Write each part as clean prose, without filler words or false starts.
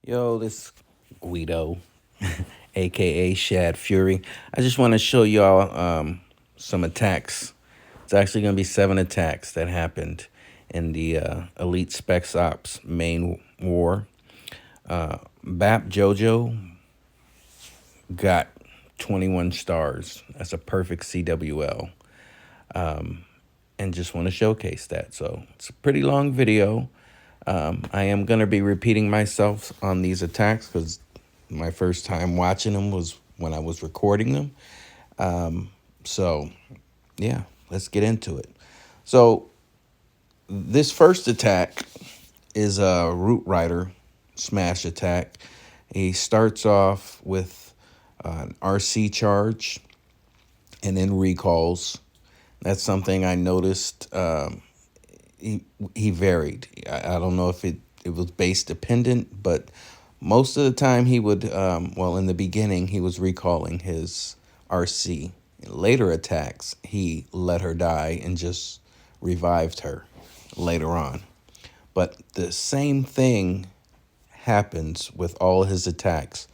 Yo, this Guido, aka Shad Fury. I just want to show y'all some attacks. It's actually going to be 7 attacks that happened in the Elite Specs Ops main war. BAP Jojo got 21 stars. That's a perfect CWL. And just want to showcase that. So it's a pretty long video. I am going to be repeating myself on these attacks because my first time watching them was when I was recording them. So, yeah, let's get into it. So, this first attack is a Root Rider smash attack. He starts off with an RC charge and then recalls. That's something I noticed. He varied. I don't know if it was base dependent, but most of the time he would, well, in the beginning, he was recalling his RC. In later attacks, he let her die and just revived her later on. But the same thing happens with all his attacks.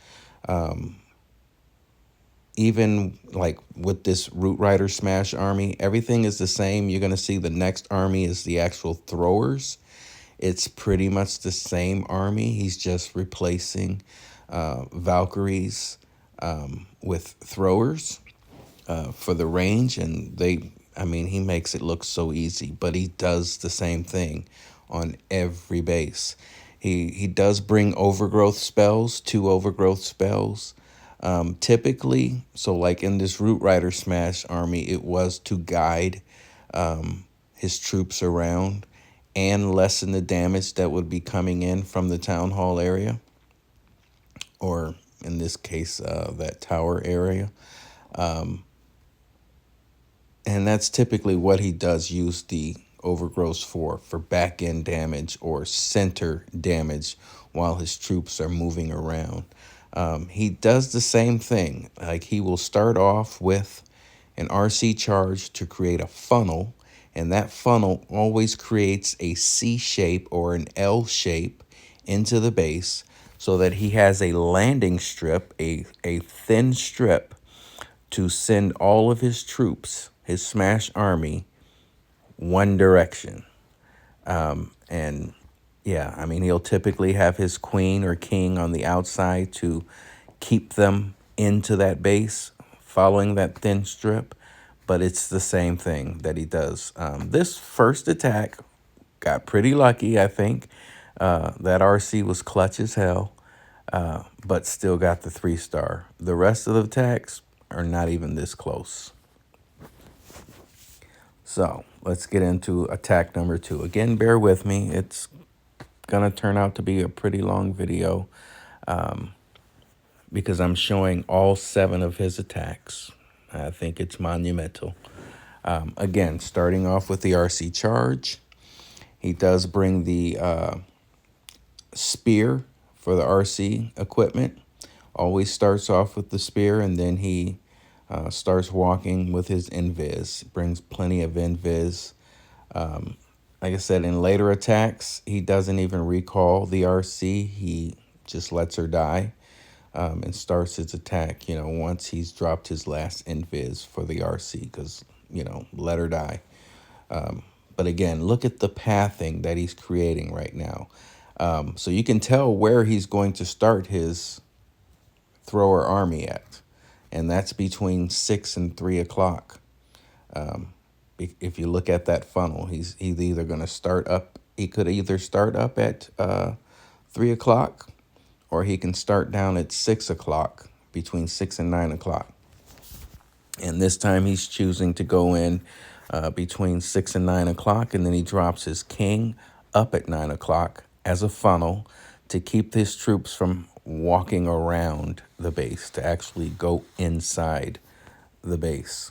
Even like with this Root Rider Smash army, everything is the same. You're going to see the next army is the actual throwers. It's pretty much the same army. He's just replacing Valkyries with throwers for the range. And he makes it look so easy, but he does the same thing on every base. He does bring overgrowth spells, 2 overgrowth spells. Typically, so like in this Root Rider Smash army, it was to guide his troops around and lessen the damage that would be coming in from the town hall area, or in this case, that tower area. And that's typically what he does use the overgrowths for back end damage or center damage while his troops are moving around. He does the same thing. Like he will start off with an RC charge to create a funnel, and that funnel always creates a C shape or an L shape into the base so that he has a landing strip, a thin strip to send all of his troops, his smash army, one direction. And yeah, he'll typically have his queen or king on the outside to keep them into that base, following that thin strip. But it's the same thing that he does. This first attack got pretty lucky, I think. That RC was clutch as hell, but still got the 3-star. The rest of the attacks are not even this close. So let's get into attack number 2. Again, bear with me. It's going to turn out to be a pretty long video because I'm showing all 7 of his attacks. I think it's monumental. Again, starting off with the RC charge. He does bring the spear for the RC equipment. Always starts off with the spear, and then he starts walking with his invis. Brings plenty of invis. Like I said, in later attacks, he doesn't even recall the RC. He just lets her die and starts his attack, once he's dropped his last invis for the RC, because, let her die. But again, look at the pathing that he's creating right now. So you can tell where he's going to start his thrower army at. And that's between 6 and 3 o'clock. If you look at that funnel, he's either going to start up. He could either start up at 3 o'clock, or he can start down at 6 o'clock, between 6 and 9 o'clock. And this time he's choosing to go in between 6 and 9 o'clock, and then he drops his king up at 9 o'clock as a funnel to keep his troops from walking around the base, to actually go inside the base.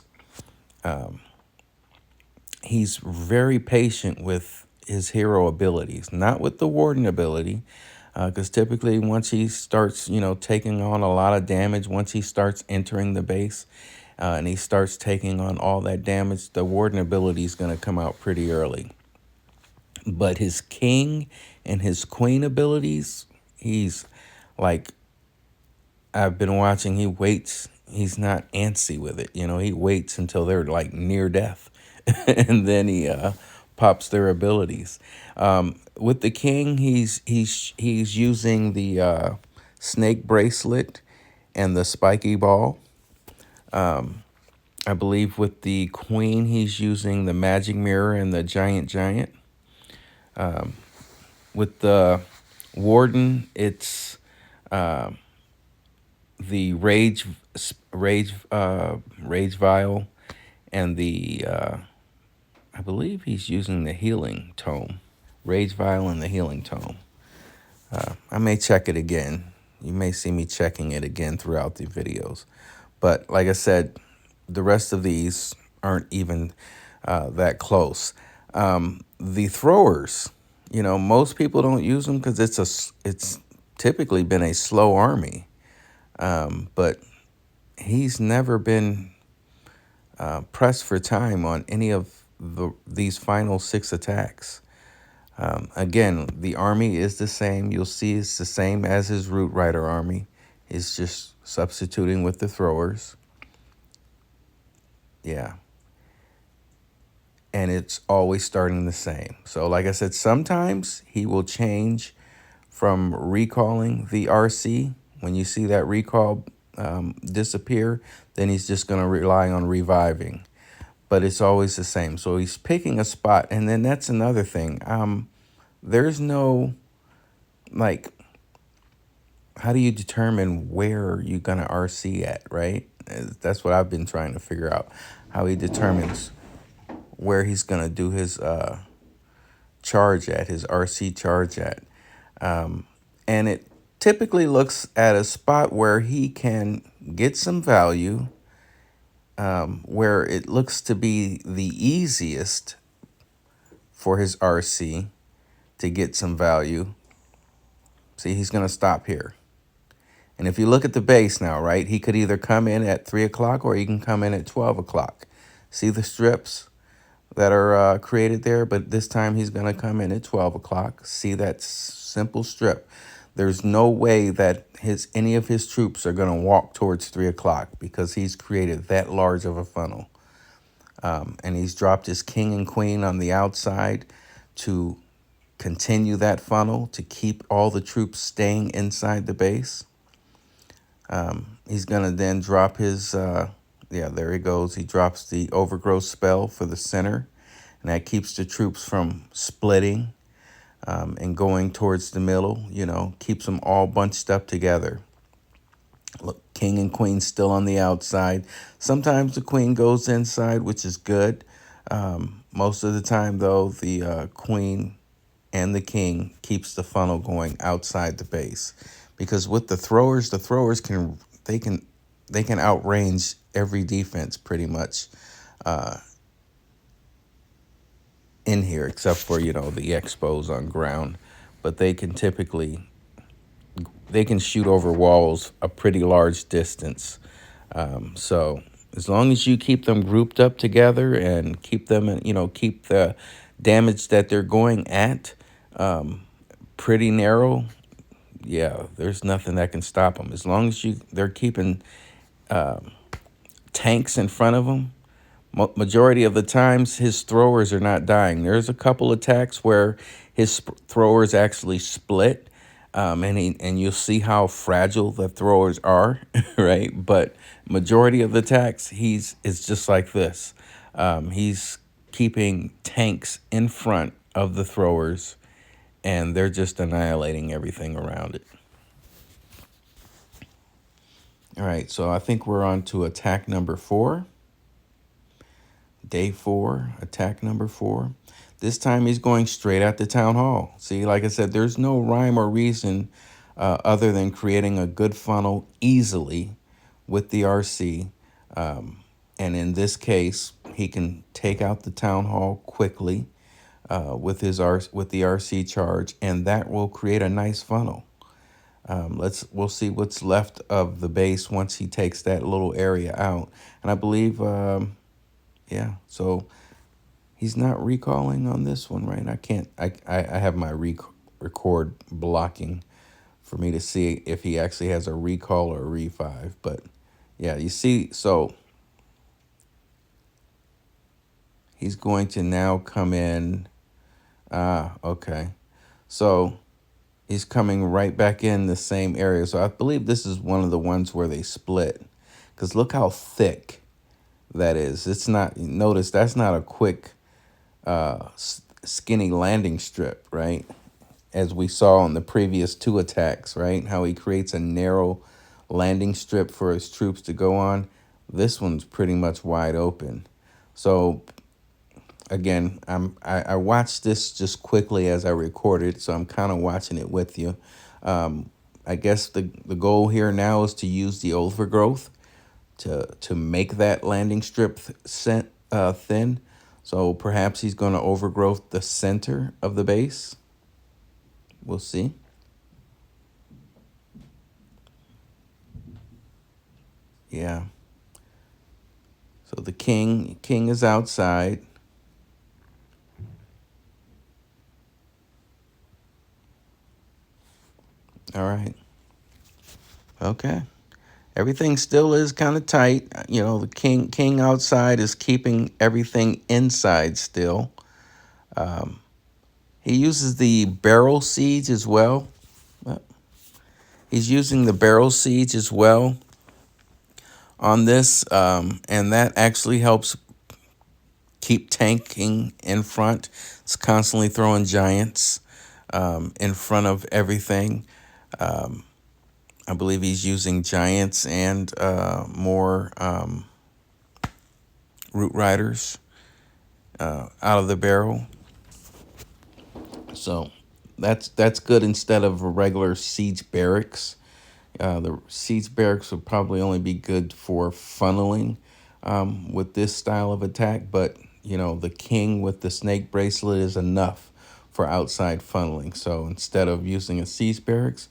He's very patient with his hero abilities, not with the warden ability, because typically once he starts, taking on a lot of damage, once he starts entering the base and he starts taking on all that damage, the warden ability is going to come out pretty early. But his king and his queen abilities, he's like I've been watching, he waits. He's not antsy with it. He waits until they're like near death, and then he pops their abilities. With the king, he's using the snake bracelet and the spiky ball. I believe with the queen, he's using the magic mirror and the giant. With the warden, it's the rage vial, and the I believe he's using the healing tome, rage vial and the healing tome. I may check it again. You may see me checking it again throughout the videos, but like I said, the rest of these aren't even that close. The throwers, most people don't use them because it's typically been a slow army, but he's never been pressed for time on any of these final 6 attacks. Again, the army is the same. You'll see it's the same as his Root Rider army. It's just substituting with the throwers. Yeah. And it's always starting the same. So like I said, sometimes he will change from recalling the RC. When you see that recall disappear, then he's just going to rely on reviving. But it's always the same. So he's picking a spot. And then that's another thing. There's no, like, how do you determine where you're going to RC at, right? That's what I've been trying to figure out. How he determines where he's going to do his charge at, his RC charge at. And it typically looks at a spot where he can get some value, where it looks to be the easiest for his RC to get some value. See, he's going to stop here. And if you look at the base now, right, he could either come in at 3 o'clock or he can come in at 12 o'clock. See the strips that are created there? But this time he's going to come in at 12 o'clock. See that simple strip? There's no way that any of his troops are going to walk towards 3 o'clock because he's created that large of a funnel. And he's dropped his king and queen on the outside to continue that funnel, to keep all the troops staying inside the base. He's going to then drop his, there he goes. He drops the overgrowth spell for the center, and that keeps the troops from splitting and going towards the middle, keeps them all bunched up together. Look, king and queen still on the outside. Sometimes the queen goes inside, which is good. Most of the time, though, the queen and the king keeps the funnel going outside the base, because with the throwers can outrange every defense pretty much in here, except for the expos on ground. But they can shoot over walls a pretty large distance. So as long as you keep them grouped up together and keep them, keep the damage that they're going at pretty narrow, yeah, there's nothing that can stop them. As long as they're keeping tanks in front of them, majority of the times his throwers are not dying. There's a couple attacks where his throwers actually split, and you'll see how fragile the throwers are, right? But majority of the attacks, it's just like this. He's keeping tanks in front of the throwers, and they're just annihilating everything around it. All right, so I think we're on to attack number 4. Day 4, attack number 4. This time he's going straight at the town hall. See, like I said, there's no rhyme or reason other than creating a good funnel easily with the RC. And in this case, he can take out the town hall quickly with the RC charge, and that will create a nice funnel. We'll see what's left of the base once he takes that little area out. And I believe, so he's not recalling on this one, right? I have my record blocking for me to see if he actually has a recall or a revive. But yeah, you see, so he's going to now come in. Ah, okay. So he's coming right back in the same area. So I believe this is one of the ones where they split. Because look how thick that is. It's not, notice that's not a quick, skinny landing strip, right? As we saw on the previous two attacks, right? How he creates a narrow landing strip for his troops to go on. This one's pretty much wide open. So again, I watched this just quickly as I recorded, so I'm kind of watching it with you. I guess the goal here now is to use the overgrowth to make that landing strip thin. So perhaps he's going to overgrowth the center of the base. We'll see. Yeah. So the king is outside. All right. Okay. Everything still is kind of tight. You know, the king outside is keeping everything inside still. He uses the barrel siege as well. He's using the barrel siege as well on this, and that actually helps keep tanking in front. It's constantly throwing giants in front of everything. I believe he's using giants and more root riders out of the barrel. So that's good instead of a regular siege barracks. The siege barracks would probably only be good for funneling with this style of attack, but you know the king with the snake bracelet is enough for outside funneling. So instead of using a siege barracks,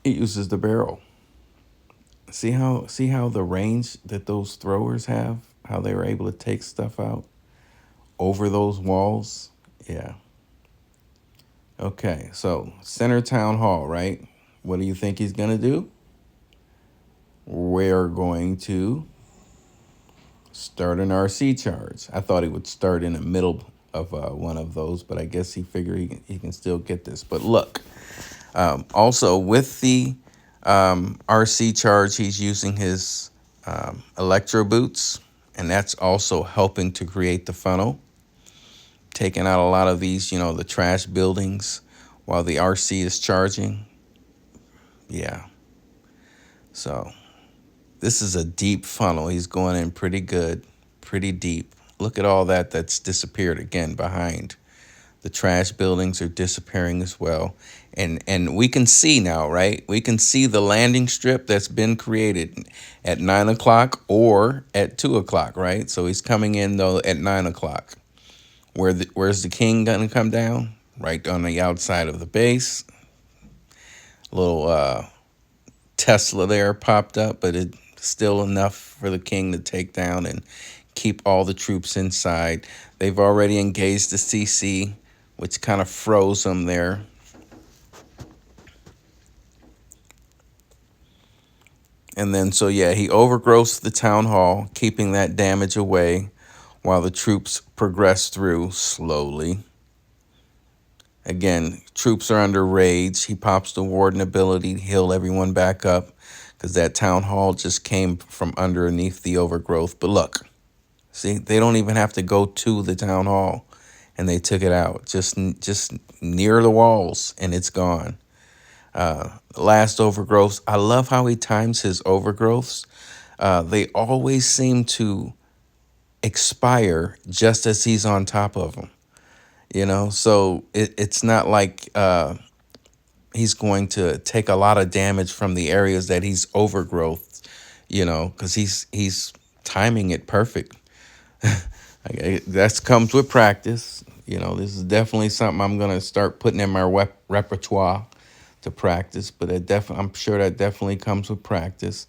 it uses the barrel. See how the range that those throwers have, how they were able to take stuff out over those walls. Yeah. Okay, so center town hall, right? What do you think he's gonna do? We're going to start an RC charge. I thought he would start in the middle of one of those, but I guess he figured he can still get this. But look, also with the RC charge, he's using his electro boots, and that's also helping to create the funnel, taking out a lot of these, the trash buildings while the RC is charging. Yeah. So this is a deep funnel. He's going in pretty good, pretty deep. Look at all that's disappeared again behind. The trash buildings are disappearing as well. And we can see now, right? We can see the landing strip that's been created at 9 o'clock or at 2 o'clock, right? So he's coming in, though, at 9 o'clock. Where's the king going to come down? Right on the outside of the base. Little Tesla there popped up, but it's still enough for the king to take down and keep all the troops inside. They've already engaged the CC, which kind of froze them there. And then, so yeah, he overgrowths the town hall, keeping that damage away while the troops progress through slowly. Again, troops are under rage. He pops the warden ability to heal everyone back up because that town hall just came from underneath the overgrowth. But look, see, they don't even have to go to the town hall, and they took it out just near the walls, and it's gone. Last overgrowths. I love how he times his overgrowths. They always seem to expire just as he's on top of them. So it's not like he's going to take a lot of damage from the areas that he's overgrowth, because he's timing it perfect. That comes with practice. This is definitely something I'm going to start putting in my repertoire to practice, but I'm sure that definitely comes with practice.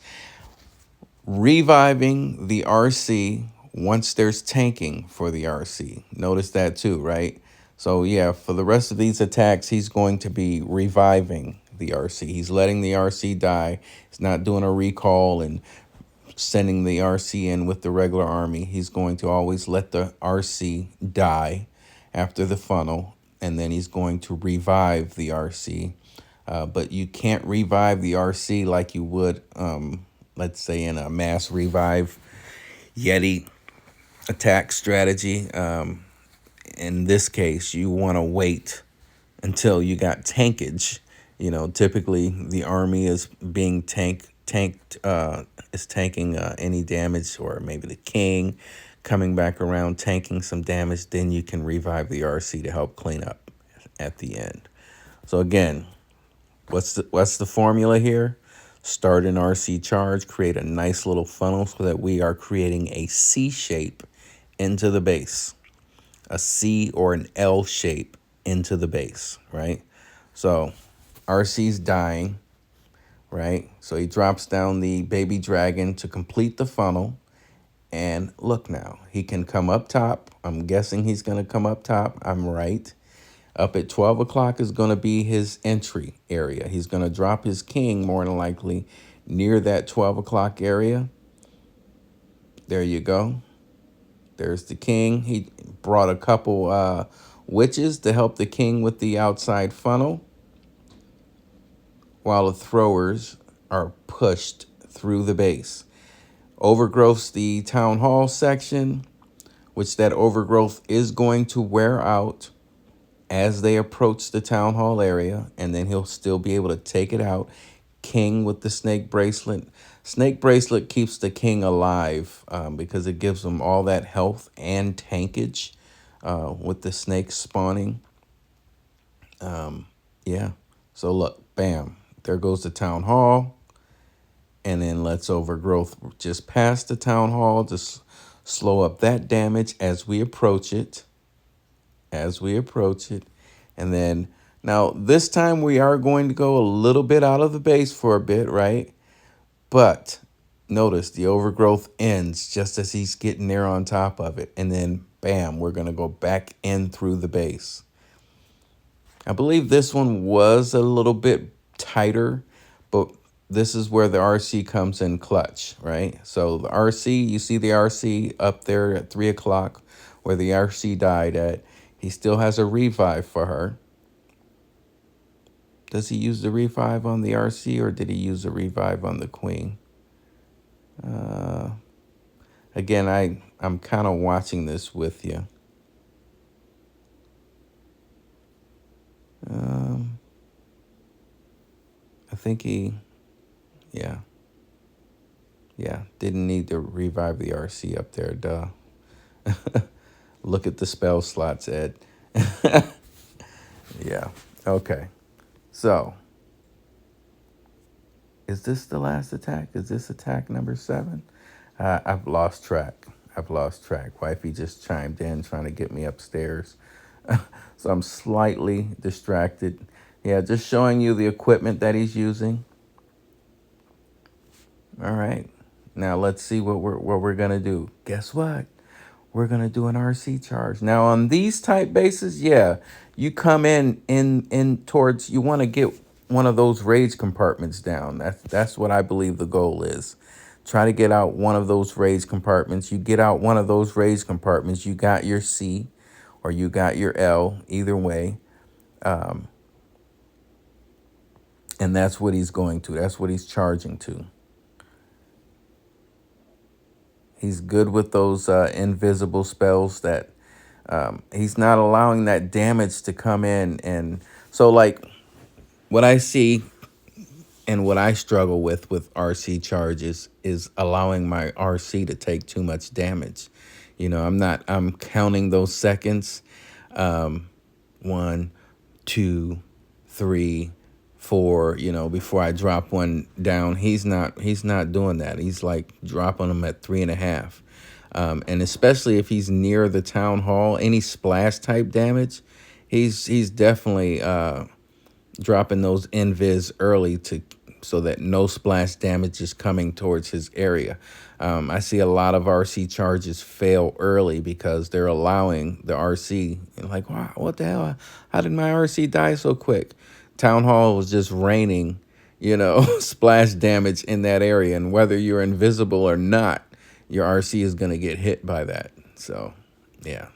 Reviving the RC once there's tanking for the RC. Notice that too, right? So yeah, for the rest of these attacks, he's going to be reviving the RC. He's letting the RC die. He's not doing a recall and sending the RC in with the regular army. He's going to always let the RC die after the funnel, and then he's going to revive the RC. But you can't revive the RC like you would, let's say, in a mass revive Yeti attack strategy. In this case, you want to wait until you got tankage. Typically the army is being tanked is tanking any damage, or maybe the king coming back around tanking some damage. Then you can revive the RC to help clean up at the end. So again, what's the formula here? Start an RC charge, create a nice little funnel so that we are creating a C shape into the base, a C or an L shape into the base, right? So RC's dying, right? So he drops down the baby dragon to complete the funnel. And look now, he can come up top. I'm guessing he's going to come up top. I'm right. Up at 12 o'clock is going to be his entry area. He's going to drop his king more than likely near that 12 o'clock area. There you go. There's the king. He brought a couple witches to help the king with the outside funnel, while the throwers are pushed through the base. Overgrowth's the town hall section, which that overgrowth is going to wear out as they approach the town hall area, and then he'll still be able to take it out. King with the snake bracelet. Snake bracelet keeps the king alive because it gives him all that health and tankage with the snake spawning. Yeah. So look, bam, there goes the town hall. And then let's overgrowth just past the town hall to slow up that damage as we approach it. And then now this time we are going to go a little bit out of the base for a bit, right? But notice the overgrowth ends just as he's getting there on top of it. And then bam, we're going to go back in through the base. I believe this one was a little bit tighter, but this is where the RC comes in clutch, right? So the RC, you see the RC up there at 3 o'clock where the RC died at. He still has a revive for her. Does he use the revive on the RC, or did he use the revive on the queen? Again, I'm kind of watching this with you. I think yeah, didn't need to revive the RC up there, duh. Look at the spell slots, Ed. Yeah, okay. So, is this the last attack? Is this attack number 7? I've lost track. Wifey just chimed in trying to get me upstairs. So I'm slightly distracted. Yeah, just showing you the equipment that he's using. All right. Now let's see what we're going to do. Guess what? We're going to do an RC charge. Now on these type bases, yeah, you come in towards, you want to get one of those rage compartments down. That's what I believe the goal is. Try to get out one of those rage compartments. You get out one of those rage compartments, you got your C or you got your L, either way. And that's what he's going to. That's what he's charging to. He's good with those invisible spells that he's not allowing that damage to come in. And so like what I see and what I struggle with RC charges is allowing my RC to take too much damage. I'm counting those seconds. 1, 2, 3, 4, before I drop one down. He's not doing that. He's like dropping them at 3.5. And especially if he's near the town hall, any splash type damage, he's definitely dropping those invis early so that no splash damage is coming towards his area. I see a lot of RC charges fail early because they're allowing the RC, like, wow, what the hell? How did my RC die so quick? Town Hall was just raining, splash damage in that area. And whether you're invisible or not, your RC is going to get hit by that. So, yeah.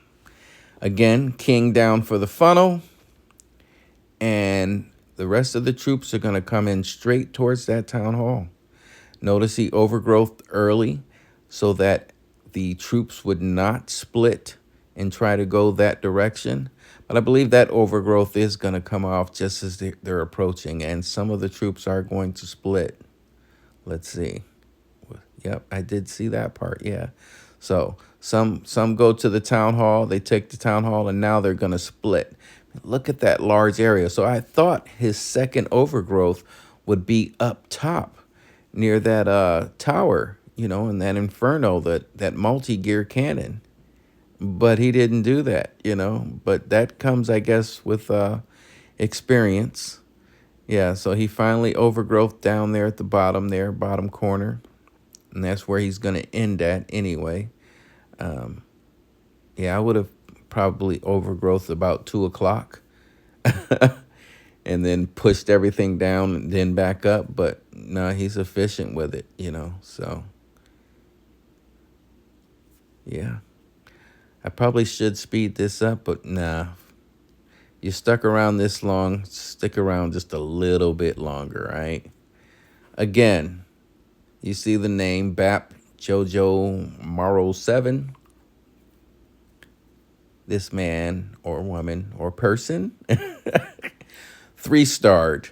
Again, King down for the funnel. And the rest of the troops are going to come in straight towards that Town Hall. Notice he overgrowth early so that the troops would not split and try to go that direction. But I believe that overgrowth is going to come off just as they're approaching. And some of the troops are going to split. Let's see. Yep, I did see that part. Yeah. So some go to the Town Hall. They take the Town Hall, and now they're going to split. Look at that large area. So I thought his second overgrowth would be up top near that tower, in that inferno, that multi-gear cannon. But he didn't do that, But that comes, I guess, with experience. Yeah, so he finally overgrowth down there at the bottom there, bottom corner. And that's where he's going to end at anyway. Yeah, I would have probably overgrowth about 2 o'clock. And then pushed everything down and then back up. But no, he's efficient with it, So, yeah. I probably should speed this up, but nah. You stuck around this long, stick around just a little bit longer, right? Again, you see the name BAP Jojo Morrow 7. This man or woman or person 3-starred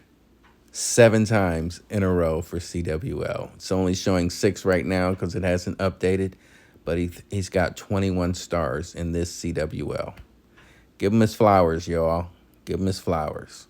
7 times in a row for CWL. It's only showing 6 right now because it hasn't updated, but he's got 21 stars in this CWL. Give him his flowers, y'all. Give him his flowers.